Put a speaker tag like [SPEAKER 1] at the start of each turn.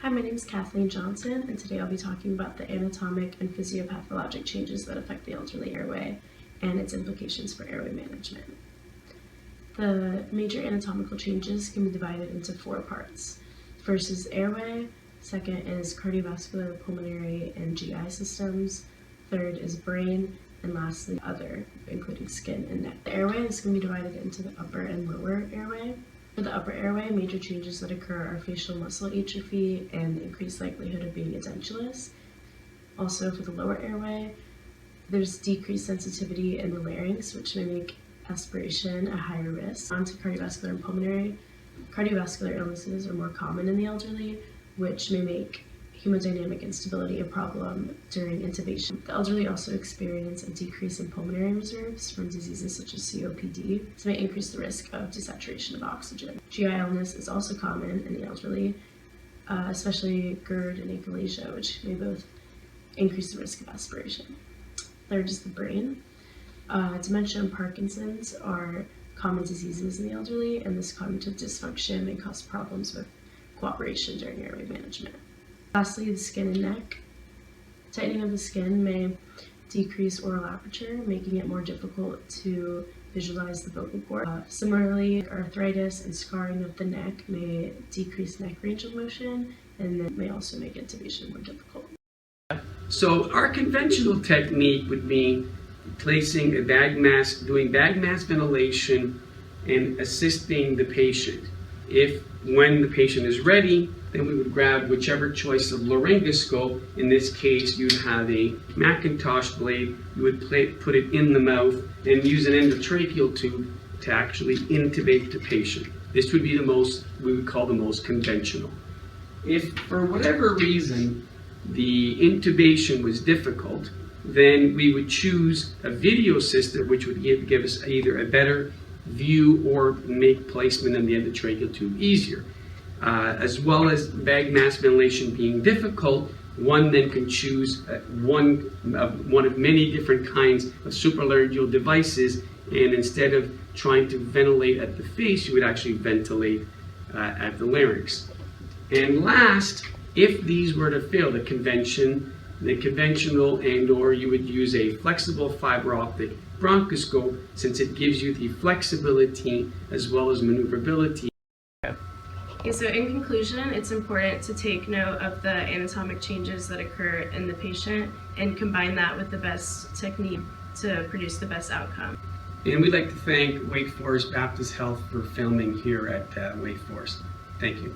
[SPEAKER 1] Hi, my name is Kathleen Johnson, and today I'll be talking about the anatomic and physiopathologic changes that affect the elderly airway and its implications for airway management. The major anatomical changes can be divided into four parts. First is airway, second is cardiovascular, pulmonary, and GI systems, third is brain, and lastly other, including skin and neck. The airway is going to be divided into the upper and lower airway. For the upper airway, major changes that occur are facial muscle atrophy and increased likelihood of being edentulous. Also, for the lower airway, there's decreased sensitivity in the larynx, which may make aspiration a higher risk. On to cardiovascular and pulmonary. Cardiovascular illnesses are more common in the elderly, which may make hemodynamic instability a problem during intubation. The elderly also experience a decrease in pulmonary reserves from diseases such as COPD. This may increase the risk of desaturation of oxygen. GI illness is also common in the elderly, especially GERD and achalasia, which may both increase the risk of aspiration. Third is the brain. Dementia and Parkinson's are common diseases in the elderly, and this cognitive dysfunction may cause problems with cooperation during airway management. Lastly, the skin and neck. Tightening of the skin may decrease oral aperture, making it more difficult to visualize the vocal cord. Similarly, arthritis and scarring of the neck may decrease neck range of motion, and then may also make intubation more difficult.
[SPEAKER 2] So our conventional technique would be placing a bag mask, doing bag mask ventilation, and assisting the patient. When the patient is ready, then we would grab whichever choice of laryngoscope. In this case, you'd have a Macintosh blade. You would put it in the mouth and use an endotracheal tube to actually intubate the patient. This would be we would call the most conventional. If for whatever reason the intubation was difficult, then we would choose a video system which would give us either a better view or make placement of the endotracheal tube easier. As well as bag mask ventilation being difficult, one then can choose one of many different kinds of supralaryngeal devices, and instead of trying to ventilate at the face, you would actually ventilate at the larynx. And last, if these were to fail, the conventional and/or you would use a flexible fiber optic bronchoscope, since it gives you the flexibility as well as maneuverability.
[SPEAKER 1] Okay, so in conclusion, it's important to take note of the anatomic changes that occur in the patient and combine that with the best technique to produce the best outcome.
[SPEAKER 2] And we'd like to thank Wake Forest Baptist Health for filming here at Wake Forest. Thank you.